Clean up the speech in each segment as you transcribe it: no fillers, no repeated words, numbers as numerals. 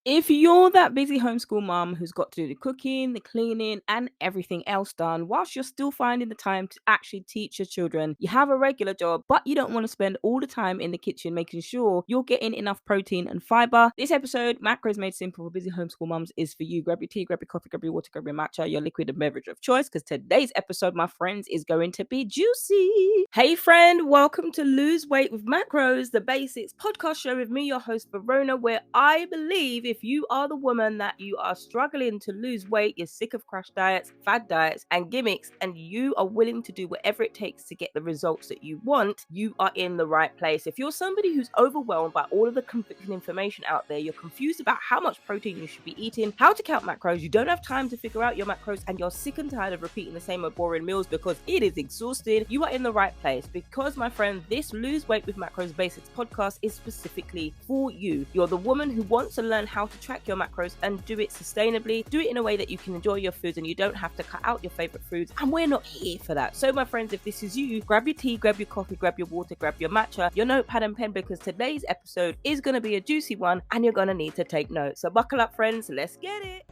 If you're that busy homeschool mom who's got to do the cooking, the cleaning, and everything else done, whilst you're still finding the time to actually teach your children, you have a regular job, but you don't want to spend all the time in the kitchen making sure you're getting enough protein and fiber, this episode, Macros Made Simple for Busy Homeschool Mums, is for you. Grab your tea, grab your coffee, grab your water, grab your matcha, your liquid and beverage of choice, because today's episode, my friends, is going to be juicy. Hey, friend, welcome to Lose Weight with Macros, the Basics podcast show with me, your host, Verona, where I believe if you are the woman that you are struggling to lose weight, you're sick of crash diets, fad diets, and gimmicks, and you are willing to do whatever it takes to get the results that you want, you are in the right place. If you're somebody who's overwhelmed by all of the conflicting information out there, you're confused about how much protein you should be eating, how to count macros, you don't have time to figure out your macros, and you're sick and tired of repeating the same old boring meals because it is exhausting, you are in the right place. Because, my friend, this Lose Weight with Macros Basics podcast is specifically for you. You're the woman who wants to learn how to track your macros and do it sustainably, do it in a way that you can enjoy your foods and you don't have to cut out your favorite foods, and we're not here for that. So, my friends, if this is you, grab your tea, grab your coffee, grab your water, grab your matcha, your notepad and pen, because today's episode is going to be a juicy one and you're going to need to take notes. So buckle up, friends, let's get it.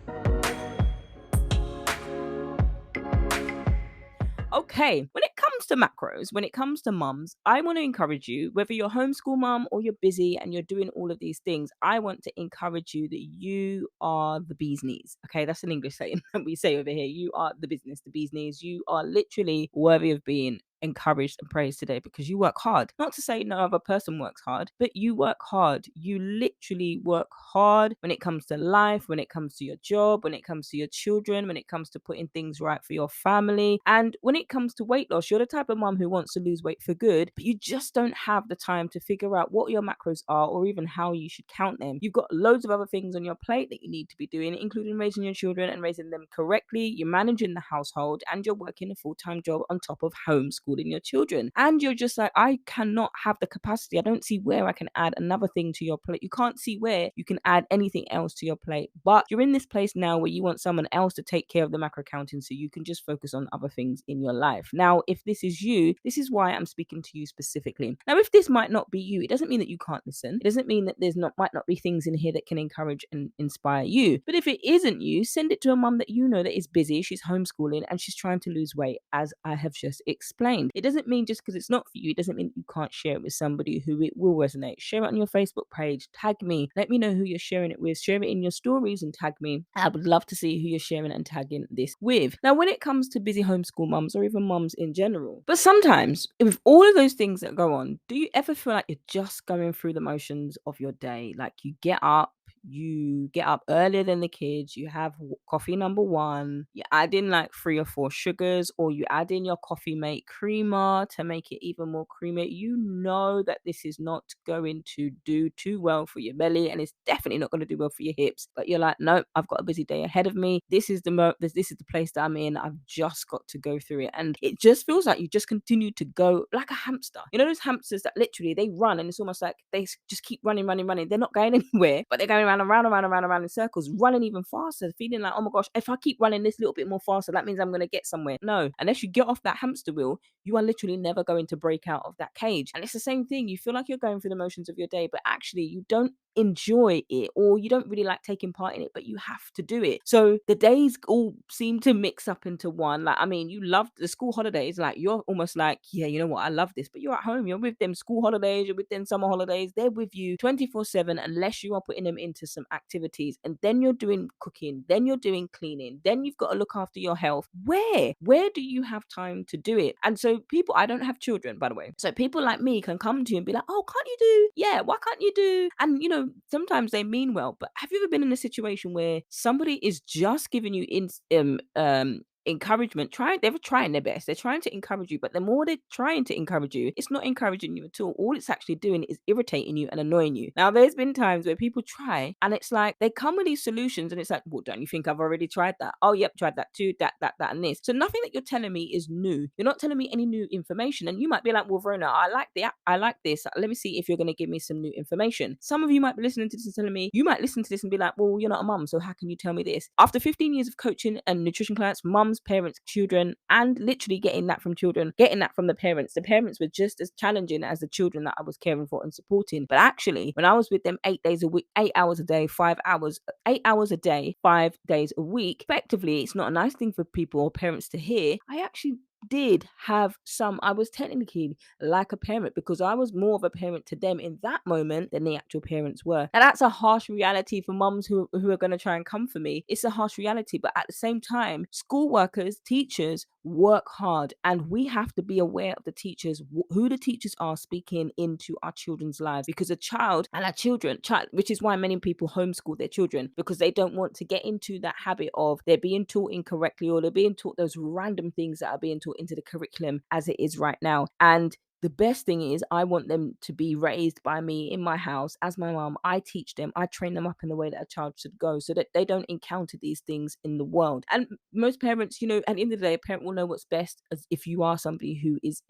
Okay, when it comes to macros, when it comes to mums, I want to encourage you, whether you're homeschool mum or you're busy and you're doing all of these things, I want to encourage you that you are the bee's knees. Okay, that's an English saying that we say over here. You are the business, the bee's knees. You are literally worthy of being encouraged and praised today because you work hard. Not to say no other person works hard, but you work hard. You literally work hard when it comes to life, when it comes to your job, when it comes to your children, when it comes to putting things right for your family. And when it comes to weight loss, you're the type of mom who wants to lose weight for good, but you just don't have the time to figure out what your macros are or even how you should count them. You've got loads of other things on your plate that you need to be doing, including raising your children and raising them correctly. You're managing the household and you're working a full-time job on top of homeschooling your children. And you're just like, I cannot have the capacity. I don't see where I can add another thing to your plate. You can't see where you can add anything else to your plate. But you're in this place now where you want someone else to take care of the macro counting so you can just focus on other things in your life. Now, if this is you, this is why I'm speaking to you specifically. Now, if this might not be you, it doesn't mean that you can't listen. It doesn't mean that might not be things in here that can encourage and inspire you. But if it isn't you, send it to a mum that you know that is busy, she's homeschooling, and she's trying to lose weight, as I have just explained. It doesn't mean just because it's not for you, it doesn't mean you can't share it with somebody who it will resonate. Share it on your Facebook page, tag me, let me know who you're sharing it with, share it in your stories and tag me. I would love to see who you're sharing and tagging this with. Now, when it comes to busy homeschool mums or even mums in general, but sometimes with all of those things that go on, do you ever feel like you're just going through the motions of your day? Like you get up earlier than the kids, you have coffee number one, you add in like 3 or 4 sugars, or you add in your coffee mate creamer to make it even more creamy. You know that this is not going to do too well for your belly, and it's definitely not going to do well for your hips, but you're like, nope, I've got a busy day ahead of me. This is the place that I'm in. I've just got to go through it, and it just feels like you just continue to go like a hamster. You know those hamsters that literally they run and it's almost like they just keep running. They're not going anywhere, but they're going around in circles, running even faster, feeling like, oh my gosh, if I keep running this little bit more faster, that means I'm going to get somewhere. No, unless you get off that hamster wheel, you are literally never going to break out of that cage. And it's the same thing. You feel like you're going through the motions of your day, but actually you don't enjoy it, or you don't really like taking part in it, but you have to do it. So the days all seem to mix up into one. Like, I mean, you love the school holidays, like you're almost like, yeah, you know what, I love this, but you're at home, you're with them school holidays, you're with them summer holidays, they're with you 24/7 unless you are putting them into some activities. And then you're doing cooking, then you're doing cleaning, then you've got to look after your health. Where do you have time to do it? And so people, I don't have children, by the way, so people like me can come to you and be like, oh, can't you do, yeah, why can't you do? And you know, sometimes they mean well, but have you ever been in a situation where somebody is just giving you encouragement? They're trying their best, they're trying to encourage you, but the more they're trying to encourage you, it's not encouraging you at all it's actually doing is irritating you and annoying you. Now, there's been times where people try and it's like they come with these solutions and it's like, well, don't you think I've already tried that? Oh yep, tried that too, that and this. So nothing that you're telling me is new. You're not telling me any new information, and you might be like, well, Verona, I like this, let me see if you're going to give me some new information. Some of you might be listening to this and telling me, you might listen to this and be like, well, you're not a mum, so how can you tell me this? After 15 years of coaching and nutrition clients, mums, mums, parents, children, and literally getting that from children, getting that from the parents. The parents were just as challenging as the children that I was caring for and supporting. But actually, when I was with them 8 days a week, 8 hours a day, 5 hours, 8 hours a day, 5 days a week, effectively, it's not a nice thing for people or parents to hear. I actually did have some, I was technically like a parent because I was more of a parent to them in that moment than the actual parents were. And that's a harsh reality for mums who are going to try and come for me. It's a harsh reality, but at the same time, school workers, teachers work hard, and we have to be aware of the teachers, who the teachers are speaking into our children's lives, because a child and our children, which is why many people homeschool their children, because they don't want to get into that habit of they're being taught incorrectly, or they're being taught those random things that are being taught into the curriculum as it is right now. And the best thing is, I want them to be raised by me in my house as my mom. I teach them, I train them up in the way that a child should go, so that they don't encounter these things in the world. And most parents, at the end of the day, a parent will know what's best, as if you are somebody who is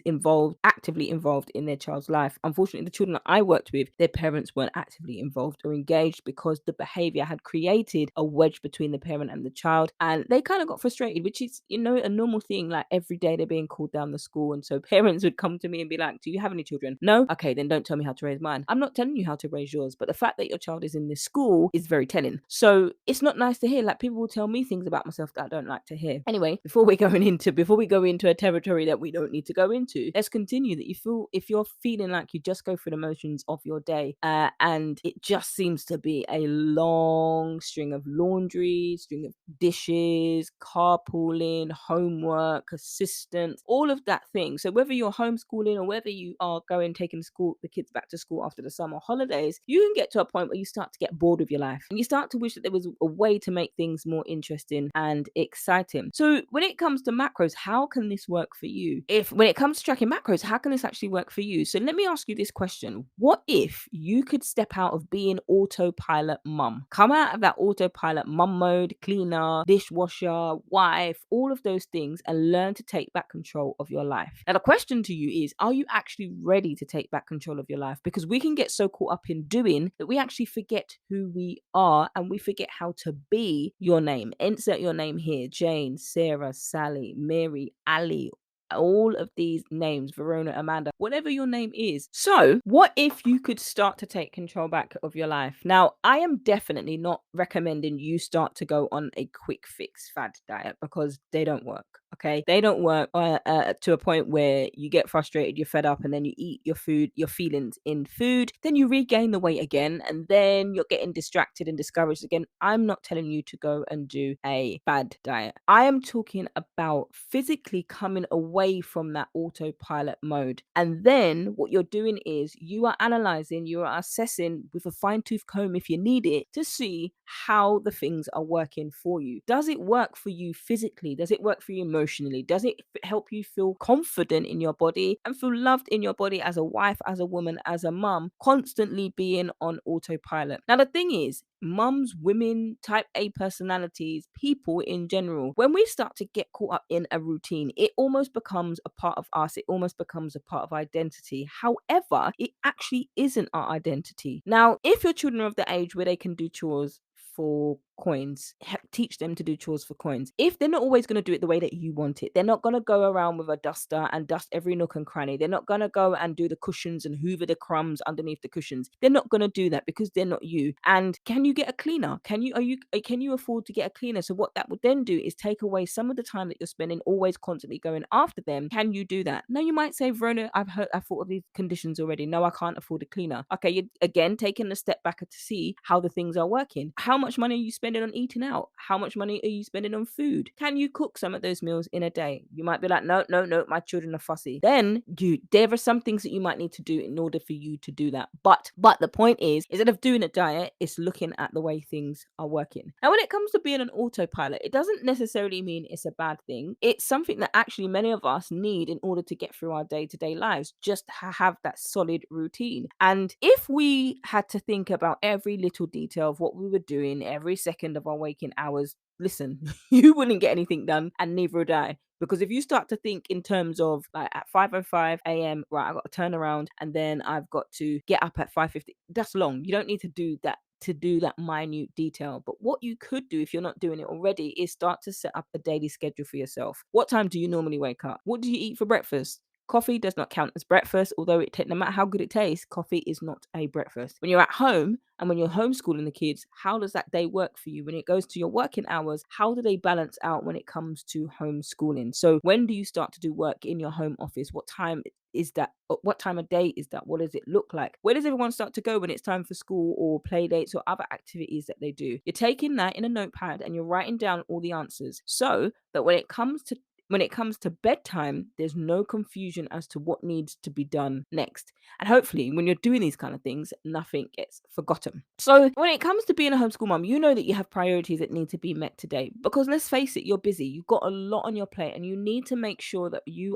involved, actively involved in their child's life. Unfortunately, the children that I worked with, their parents weren't actively involved or engaged, because the behavior had created a wedge between the parent and the child, and they kind of got frustrated, which is a normal thing. Like, every day they're being called down the school, and so parents would come to me and be like, do you have any children? No? Okay, then don't tell me how to raise mine. I'm not telling you how to raise yours, but the fact that your child is in this school is very telling. So it's not nice to hear. Like, people will tell me things about myself that I don't like to hear. Anyway, before we go into a territory that we don't need to go into, let's continue. That if you're feeling like you just go through the motions of your day, and it just seems to be a long string of laundry, string of dishes, carpooling, homework, assistance, all of that thing. So whether you're homeschooling or whether you are taking the kids back to school after the summer holidays, you can get to a point where you start to get bored with your life, and you start to wish that there was a way to make things more interesting and exciting. So when it comes to macros, how can this work for you? When it comes to tracking macros, how can this actually work for you? So let me ask you this question. What if you could step out of being autopilot mum, come out of that autopilot mum mode, cleaner, dishwasher, wife, all of those things, and learn to take back control of your life? Now, the question to you is, are you actually ready to take back control of your life? Because we can get so caught up in doing that we actually forget who we are, and we forget how to be your name. Insert your name here: Jane, Sarah, Sally, Mary, Ali, all of these names, Verona, Amanda, whatever your name is. So what if you could start to take control back of your life? Now, I am definitely not recommending you start to go on a quick fix fad diet, because they don't work. Okay, they don't work to a point where you get frustrated, you're fed up, and then you eat your food, your feelings in food, then you regain the weight again, and then you're getting distracted and discouraged again. I'm not telling you to go and do a fad diet. I am talking about physically coming away from that autopilot mode. And then what you're doing is you are analyzing, you are assessing with a fine-tooth comb, if you need it, to see how the things are working for you. Does it work for you physically? Does it work for you emotionally? Does it help you feel confident in your body and feel loved in your body as a wife, as a woman, as a mum, constantly being on autopilot? Now, the thing is, mums, women, type A personalities, people in general, when we start to get caught up in a routine, it almost becomes a part of us. It almost becomes a part of identity. However, it actually isn't our identity. Now, if your children are of the age where they can do chores for coins, teach them to do chores for coins. If they're not always going to do it the way that you want it, they're not going to go around with a duster and dust every nook and cranny. They're not going to go and do the cushions and hoover the crumbs underneath the cushions. They're not going to do that, because they're not you. And can you get a cleaner? Can you afford to get a cleaner? So what that would then do is take away some of the time that you're spending always constantly going after them. Can you do that? Now, you might say, Verona, I thought of these conditions already. No, I can't afford a cleaner. Okay, you're again taking a step back to see how the things are working. How much money are you spending on eating out? How much money are you spending on food? Can you cook some of those meals in a day? You might be like, no, my children are fussy. Then there are some things that you might need to do in order for you to do that. But the point is, instead of doing a diet, it's looking at the way things are working. Now, when it comes to being an autopilot, it doesn't necessarily mean it's a bad thing. It's something that actually many of us need in order to get through our day-to-day lives, just to have that solid routine. And if we had to think about every little detail of what we were doing every second of our waking hours, listen, you wouldn't get anything done, and neither would I. Because if you start to think in terms of, like, at 5:05 a.m., right, I've got to turn around and then I've got to get up at 5:50, that's long. You don't need to do that to do that minute detail. But what you could do if you're not doing it already is start to set up a daily schedule for yourself. What time do you normally wake up? What do you eat for breakfast? Coffee does not count as breakfast, although no matter how good it tastes, coffee is not a breakfast. When you're at home and when you're homeschooling the kids, how does that day work for you? When it goes to your working hours, how do they balance out when it comes to homeschooling? So when do you start to do work in your home office? What time is that? What time of day is that? What does it look like? Where does everyone start to go when it's time for school or play dates or other activities that they do? You're taking that in a notepad and you're writing down all the answers so that when it comes to bedtime, there's no confusion as to what needs to be done next. And hopefully, when you're doing these kind of things, nothing gets forgotten. So, when it comes to being a homeschool mom, you know that you have priorities that need to be met today. Because let's face it, you're busy. You've got a lot on your plate, and you need to make sure that you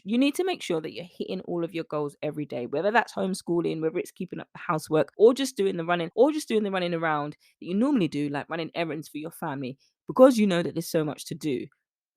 need to make sure that you're hitting all of your goals every day. Whether that's homeschooling, whether it's keeping up the housework, or just doing the running around that you normally do, like running errands for your family. Because you know that there's so much to do.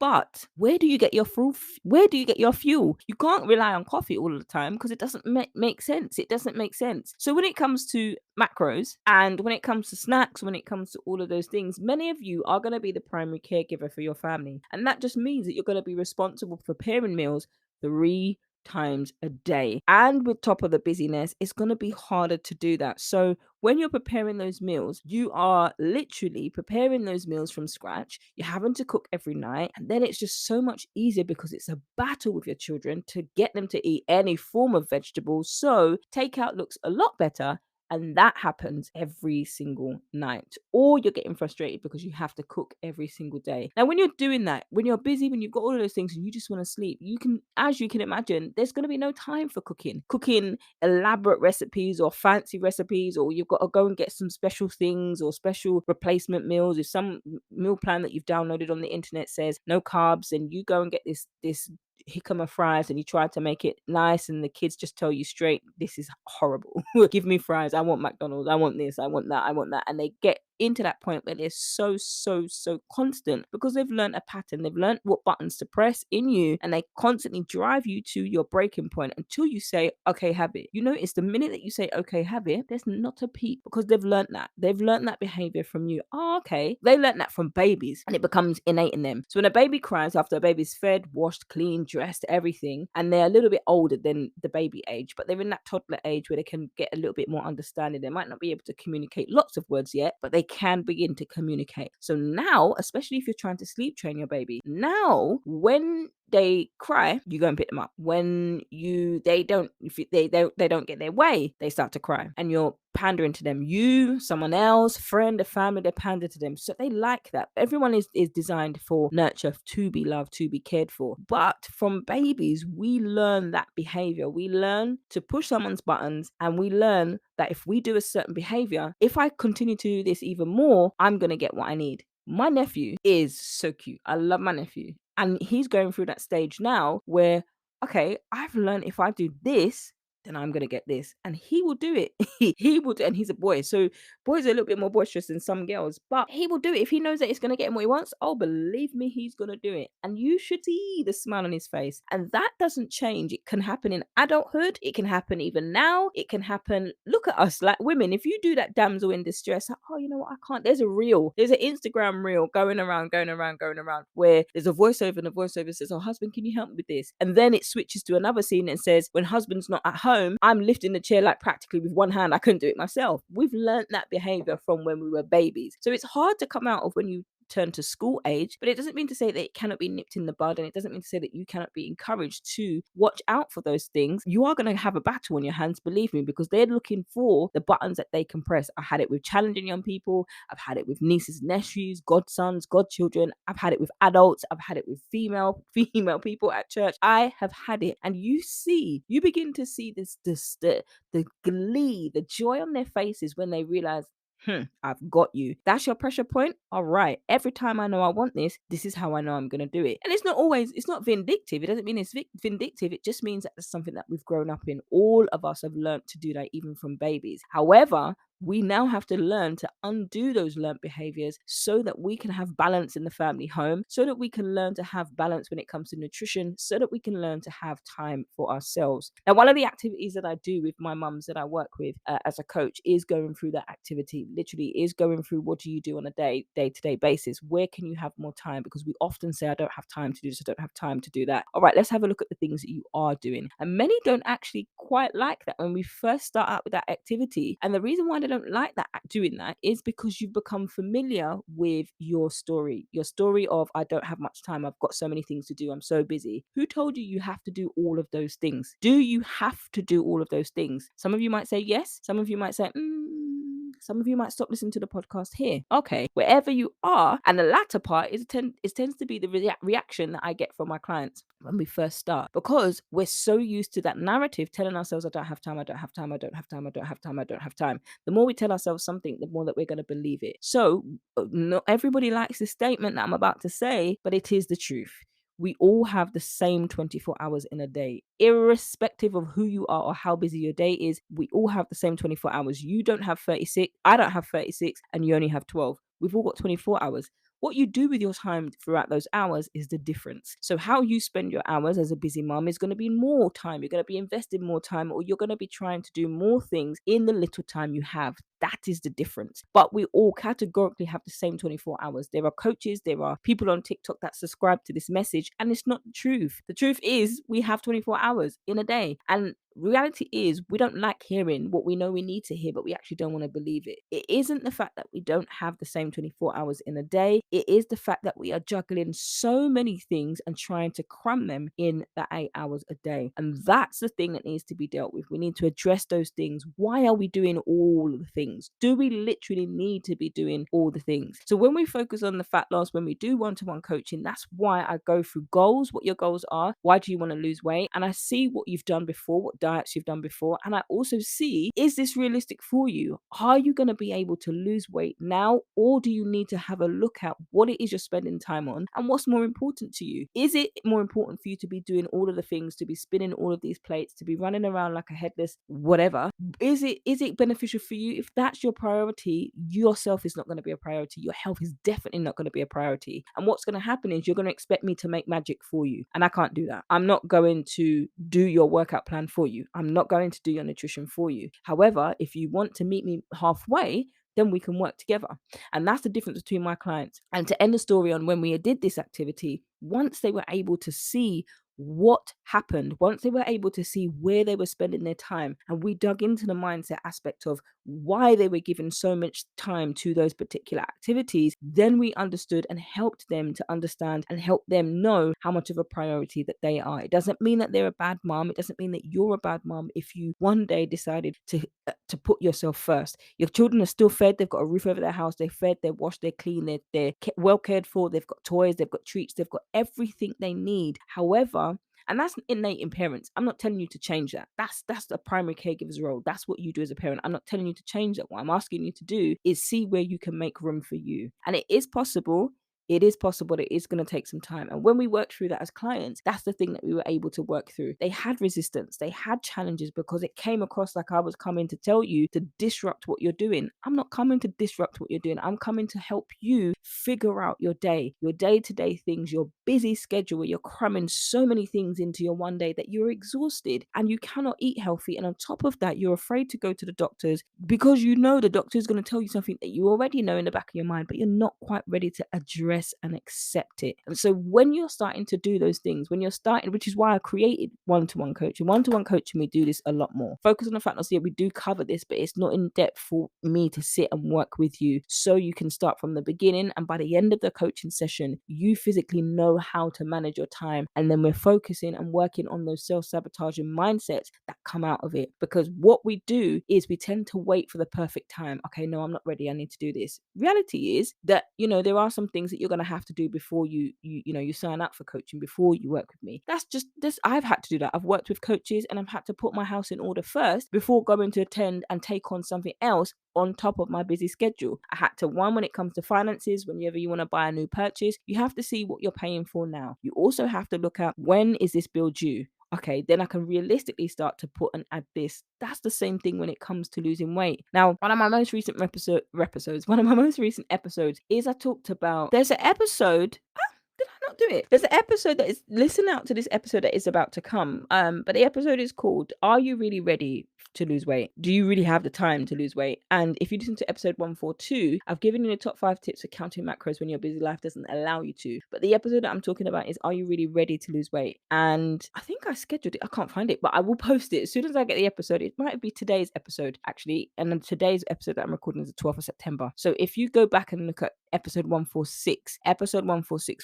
But where do you get your fuel? You can't rely on coffee all the time because it doesn't make sense. It doesn't make sense. So when it comes to macros and when it comes to snacks, when it comes to all of those things, many of you are going to be the primary caregiver for your family. And that just means that you're going to be responsible for preparing meals 3 times a day. And with top of the busyness, it's going to be harder to do that. So when you're preparing those meals, you are literally preparing those meals from scratch. You're having to cook every night. And then it's just so much easier because it's a battle with your children to get them to eat any form of vegetables. So takeout looks a lot better. And that happens every single night. Or you're getting frustrated because you have to cook every single day. Now, when you're doing that, when you're busy, when you've got all of those things and you just want to sleep, as you can imagine, there's going to be no time for cooking. Cooking elaborate recipes or fancy recipes, or you've got to go and get some special things or special replacement meals. If some meal plan that you've downloaded on the internet says no carbs, and you go and get this jicama fries and you try to make it nice and the kids just tell you straight, this is horrible. Give me fries. I want McDonald's. I want this. I want that. I want that. And they get into that point where they're so constant because they've learned a pattern. They've learned what buttons to press in you, and they constantly drive you to your breaking point until you say, okay, have it. You notice the minute that you say, okay, have it, there's not a peep because they've learned that. They've learned that behavior from you. Oh, okay. They learned that from babies and it becomes innate in them. So when a baby cries after a baby's fed, washed, cleaned, dressed, everything, and they're a little bit older than the baby age, but they're in that toddler age where they can get a little bit more understanding. They might not be able to communicate lots of words yet, but they can begin to communicate. So now, especially if you're trying to sleep train your baby, now when they cry, you go and pick them up. When they don't get their way, they start to cry, and you're pandering to them. You, someone else, friend, a family, they pander to them. So they like that. Everyone is designed for nurture, to be loved, to be cared for. But from babies, we learn that behavior. We learn to push someone's buttons, and we learn that if we do a certain behavior, if I continue to do this even more, I'm going to get what I need. My nephew is so cute. I love my nephew. And he's going through that stage now where, okay, I've learned if I do this, then I'm going to get this. And he will do it. He will do, and he's a boy. So boys are a little bit more boisterous than some girls, but he will do it. If he knows that it's going to get him what he wants, oh, believe me, he's going to do it. And you should see the smile on his face. And that doesn't change. It can happen in adulthood. It can happen even now. It can happen. Look at us, like women. If you do that damsel in distress, like, oh, you know what? I can't. There's an Instagram reel going around, where there's a voiceover, and the voiceover says, oh, husband, can you help me with this? And then it switches to another scene and says, when husband's not at home, I'm lifting the chair like practically with one hand. I couldn't do it myself. We've learned that behavior from when we were babies. So it's hard to come out of when you turn to school age, but it doesn't mean to say that it cannot be nipped in the bud, and it doesn't mean to say that you cannot be encouraged to watch out for those things. You are going to have a battle on your hands, believe me, because they're looking for the buttons that they can press. I had it with challenging young people. I've had it with nieces, nephews, godsons, godchildren. I've had it with adults. I've had it with female people at church. I have had it, and you begin to see the glee, the joy on their faces when they realize, I've got you. That's your pressure point. All right. Every time I know I want this is how I know I'm going to do it. And it's not vindictive. It doesn't mean it's vindictive. It just means that it's something that we've grown up in. All of us have learned to do that even from babies. However, We now have to learn to undo those learned behaviors so that we can have balance in the family home, so that we can learn to have balance when it comes to nutrition, so that we can learn to have time for ourselves. Now, one of the activities that I do with my mums that I work with as a coach is going through that activity. Literally, is going through, what do you do on a day-to-day basis? Where can you have more time? Because we often say, I don't have time to do this, I don't have time to do that. All right, let's have a look at the things that you are doing. And many don't actually quite like that when we first start out with that activity. And the reason why they don't like that doing that is because you've become familiar with your story of, I don't have much time, I've got so many things to do, I'm so busy. Who told you you have to do all of those things? Do you have to do all of those things? Some of you might say yes, some of you might say some of you might stop listening to the podcast here. Okay, wherever you are. And the latter part tends to be the reaction that I get from my clients when we first start, because we're so used to that narrative telling ourselves, I don't have time, I don't have time, I don't have time, I don't have time, I don't have time. The more we tell ourselves something, the more that we're going to believe it. So not everybody likes this statement that I'm about to say, but it is the truth. We all have the same 24 hours in a day, irrespective of who you are or how busy your day is. We all have the same 24 hours. You don't have 36, I don't have 36, and you only have 12. We've all got 24 hours. What you do with your time throughout those hours is the difference. So how you spend your hours as a busy mom is going to be more time. You're going to be investing more time, or you're going to be trying to do more things in the little time you have. That is the difference. But we all categorically have the same 24 hours. There are coaches, there are people on TikTok that subscribe to this message, and it's not the truth. The truth is we have 24 hours in a day. And reality is we don't like hearing what we know we need to hear, but we actually don't want to believe it. It isn't the fact that we don't have the same 24 hours in a day. It is the fact that we are juggling so many things and trying to cram them in the 8 hours a day. And that's the thing that needs to be dealt with. We need to address those things. Why are we doing all of the things? Do we literally need to be doing all the things? So when we focus on the fat loss, when we do one-to-one coaching, that's why I go through goals, what your goals are, why do you want to lose weight? And I see what you've done before, what diets you've done before. And I also see, is this realistic for you? Are you going to be able to lose weight now? Or do you need to have a look at what it is you're spending time on and what's more important to you? Is it more important for you to be doing all of the things, to be spinning all of these plates, to be running around like a headless whatever? Is it beneficial for you? If that's your priority, yourself is not going to be a priority. Your health is definitely not going to be a priority. And what's going to happen is you're going to expect me to make magic for you. And I can't do that. I'm not going to do your workout plan for you. I'm not going to do your nutrition for you. However, if you want to meet me halfway, then we can work together. And that's the difference between my clients. And to end the story on when we did this activity, once they were able to see what happened, once they were able to see where they were spending their time, and we dug into the mindset aspect of why they were giving so much time to those particular activities, then we understood and helped them to understand and help them know how much of a priority that they are. It doesn't mean that they're a bad mom. It doesn't mean that you're a bad mom if you one day decided to put yourself first. Your children are still fed. They've got a roof over their house. They're fed. They're washed. They're clean. They're well cared for. They've got toys. They've got treats. They've got everything they need. However, and that's innate in parents. I'm not telling you to change that. That's the primary caregiver's role. That's what you do as a parent. I'm not telling you to change that. What I'm asking you to do is see where you can make room for you. And it is possible. It is possible that it is going to take some time. And when we work through that as clients, that's the thing that we were able to work through. They had resistance. They had challenges because it came across like I was coming to tell you to disrupt what you're doing. I'm not coming to disrupt what you're doing. I'm coming to help you figure out your day, your day-to-day things, your busy schedule where you're cramming so many things into your one day that you're exhausted and you cannot eat healthy. And on top of that, you're afraid to go to the doctors because you know the doctor is going to tell you something that you already know in the back of your mind, but you're not quite ready to address and accept it. And so when you're starting to do those things, when you're starting, which is why I created one-to-one coaching. One-to-one coaching, we do this a lot more. Focus on the fact that we do cover this, but it's not in depth for me to sit and work with you so you can start from the beginning. And by the end of the coaching session, you physically know how to manage your time. And then we're focusing and working on those self-sabotaging mindsets that come out of it. Because what we do is we tend to wait for the perfect time. Okay, no, I'm not ready. I need to do this. Reality is that, there are some things that you're going to have to do before you sign up for coaching, before you work with me. That's just this. I've had to do that. I've worked with coaches and I've had to put my house in order first before going to attend and take on something else on top of my busy schedule. I had to, when it comes to finances, whenever you want to buy a new purchase, you have to see what you're paying for now. You also have to look at, when is this bill due? okay, then I can realistically start to put and add this. That's the same thing when it comes to losing weight. Now, one of my most recent one of my most recent episodes is I talked about, there's an episode, did I not do it? There's an episode that is, listen out to this episode that is about to come. But the episode is called Are You Really Ready to Lose Weight? Do you really have the time to lose weight? And if you listen to episode 142, I've given you the top 5 tips for counting macros when your busy life doesn't allow you to. But the episode that I'm talking about is Are You Really Ready to Lose Weight? And I think I scheduled it. I can't find it, but I will post it as soon as I get the episode. It might be today's episode, actually. And then today's episode that I'm recording is the 12th of September. So if you go back and look at episode 146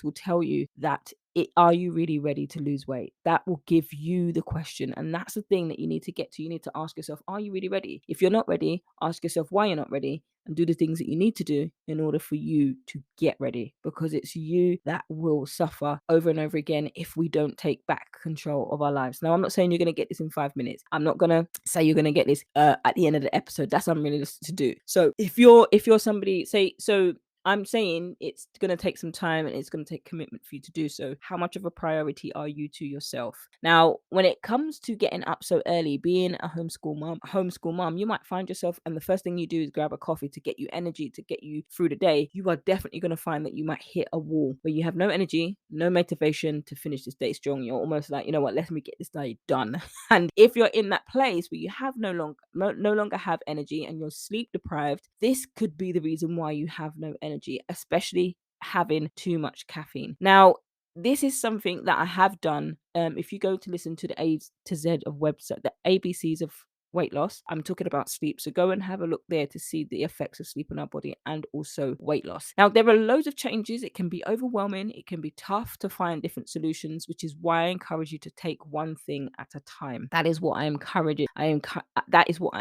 will tell you that are you really ready to lose weight? That will give you the question. And that's the thing that you need to get to. You need to ask yourself, are you really ready? If you're not ready, ask yourself why you're not ready and do the things that you need to do in order for you to get ready, because it's you that will suffer over and over again if we don't take back control of our lives. Now, I'm not saying you're going to get this in 5 minutes. I'm not going to say you're going to get this at the end of the episode. That's unrealistic to do. So if you're somebody, I'm saying it's going to take some time and it's going to take commitment for you to do so. How much of a priority are you to yourself? Now, when it comes to getting up so early, being a homeschool mom, you might find yourself, and the first thing you do is grab a coffee to get you energy, to get you through the day. You are definitely going to find that you might hit a wall where you have no energy, no motivation to finish this day strong. You're almost like, you know what, let me get this day done. And if you're in that place where you have no longer have energy and you're sleep deprived, this could be the reason why you have no energy, especially having too much caffeine. Now, this is something that I have done. If you go to listen to the A to Z of website, the ABCs of weight loss, I'm talking about sleep. So go and have a look there to see the effects of sleep on our body and also weight loss. Now, there are loads of changes. It can be overwhelming. It can be tough to find different solutions, which is why I encourage you to take one thing at a time. That is what I encourage. That is what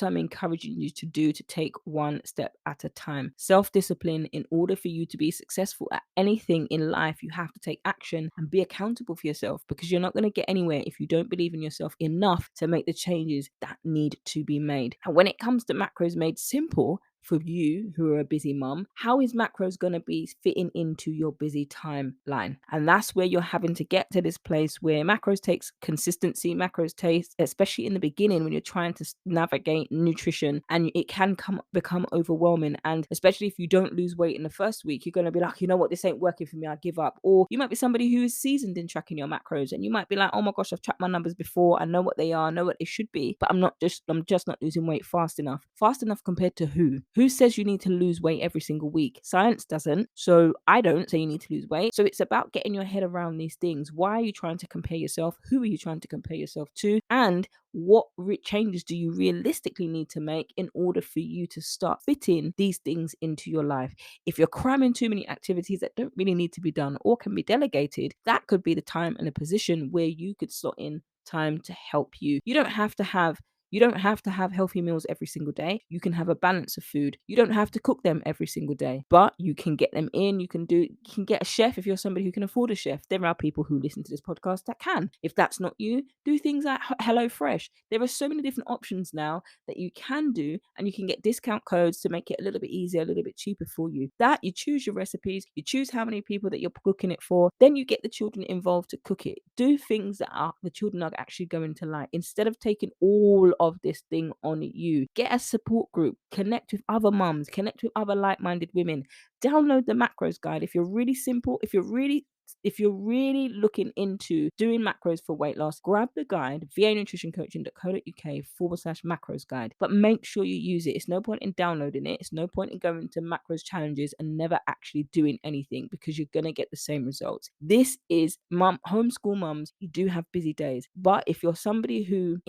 I'm encouraging you to do, to take one step at a time. Self-discipline. In order for you to be successful at anything in life, you have to take action and be accountable for yourself, because you're not going to get anywhere if you don't believe in yourself enough to make the changes that need to be made. And when it comes to macros made simple for you who are a busy mom, how is macros going to be fitting into your busy timeline? And that's where you're having to get to this place where macros takes consistency. Macros takes, especially in the beginning when you're trying to navigate nutrition, and it can become overwhelming. And especially if you don't lose weight in the first week, you're going to be like, you know what, this ain't working for me, I give up. Or you might be somebody who is seasoned in tracking your macros, and you might be like, oh my gosh, I've tracked my numbers before, I know what they are, I know what they should be, but I'm just not losing weight fast enough. Fast enough compared to who? Who says you need to lose weight every single week? Science doesn't. So I don't say you need to lose weight. So it's about getting your head around these things. Why are you trying to compare yourself? Who are you trying to compare yourself to? And what changes do you realistically need to make in order for you to start fitting these things into your life? If you're cramming too many activities that don't really need to be done or can be delegated, that could be the time and a position where you could slot in time to help you. You don't have to have healthy meals every single day. You can have a balance of food. You don't have to cook them every single day, but you can get them in. You can get a chef if you're somebody who can afford a chef. There are people who listen to this podcast that can. If that's not you, do things like HelloFresh. There are so many different options now that you can do, and you can get discount codes to make it a little bit easier, a little bit cheaper for you. That you choose your recipes, you choose how many people that you're cooking it for, then you get the children involved to cook it. Do things that the children are actually going to like, instead of taking all of this thing on you. Get a support group, connect with other mums, connect with other like-minded women. Download the macros guide. If you're really looking into doing macros for weight loss, grab the guide, vanutritioncoaching.co.uk/macros guide. But make sure you use it. It's no point in downloading it. It's no point in going to macros challenges and never actually doing anything, because you're going to get the same results. This is homeschool mums. You do have busy days. But if you're somebody who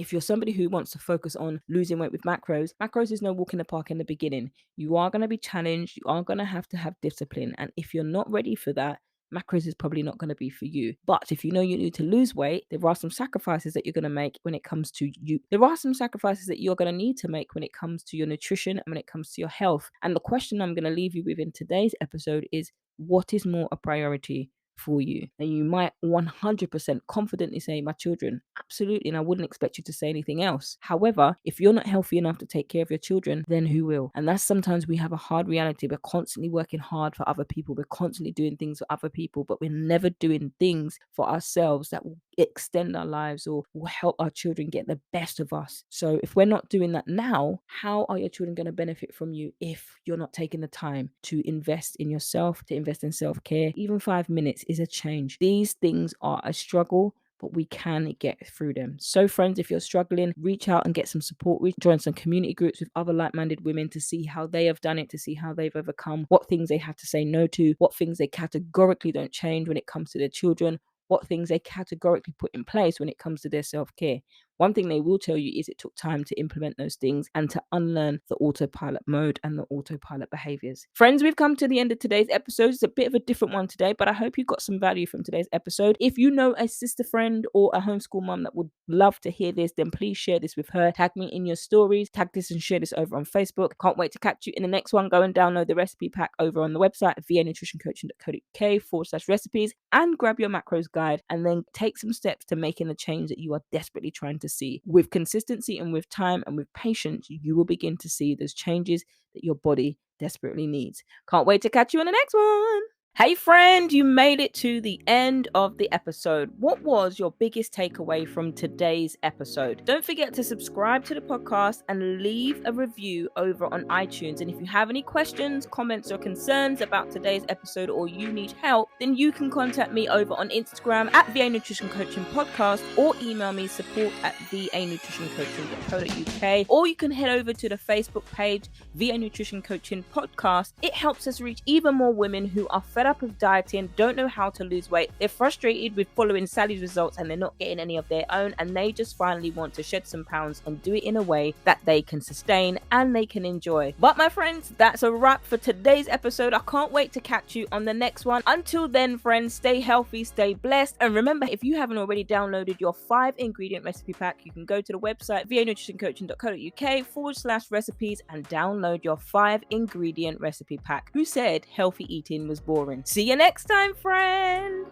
wants to focus on losing weight with macros is no walk in the park in the beginning. You are going to be challenged. You are going to have discipline. And if you're not ready for that, macros is probably not going to be for you. But if you know you need to lose weight, there are some sacrifices that you're going to make when it comes to you. There are some sacrifices that you're going to need to make when it comes to your nutrition and when it comes to your health. And the question I'm going to leave you with in today's episode is, what is more a priority for you? And you might 100% confidently say, my children. Absolutely. And I wouldn't expect you to say anything else. However, if you're not healthy enough to take care of your children, then who will? And that's sometimes we have a hard reality. We're constantly working hard for other people. We're constantly doing things for other people, but we're never doing things for ourselves that will extend our lives or will help our children get the best of us. So if we're not doing that now, how are your children going to benefit from you if you're not taking the time to invest in yourself, to invest in self-care? Even 5 minutes is a change. These things are a struggle, but we can get through them. So friends, if you're struggling, reach out and get some support. Join some community groups with other like-minded women to see how they have done it, to see how they've overcome, what things they have to say no to, what things they categorically don't change when it comes to their children, what things they categorically put in place when it comes to their self-care. One thing they will tell you is it took time to implement those things and to unlearn the autopilot mode and the autopilot behaviors. Friends, we've come to the end of today's episode. It's a bit of a different one today, but I hope you got some value from today's episode. If you know a sister friend or a homeschool mom that would love to hear this, then please share this with her. Tag me in your stories, tag this and share this over on Facebook. Can't wait to catch you in the next one. Go and download the recipe pack over on the website vanutritioncoaching.co.uk/recipes and grab your macros guide and then take some steps to making the change that you are desperately trying to see. With consistency and with time and with patience, you will begin to see those changes that your body desperately needs. Can't wait to catch you in the next one. Hey friend, you made it to the end of the episode. What was your biggest takeaway from today's episode? Don't forget to subscribe to the podcast and leave a review over on iTunes. And if you have any questions, comments, or concerns about today's episode, or you need help, then you can contact me over on Instagram at VA Nutrition Coaching Podcast, or email me support@vanutritioncoaching.co.uk, or you can head over to the Facebook page VA Nutrition Coaching Podcast. It helps us reach even more women who are fed up with dieting, don't know how to lose weight, they're frustrated with following Sally's results and they're not getting any of their own, and they just finally want to shed some pounds and do it in a way that they can sustain and they can enjoy. But my friends, that's a wrap for today's episode. I can't wait to catch you on the next one. Until then, friends, stay healthy, stay blessed, and remember, if you haven't already downloaded your 5-ingredient recipe pack, you can go to the website vanutritioncoaching.co.uk/recipes and download your 5-ingredient recipe pack. Who said healthy eating was boring? See you next time, friend.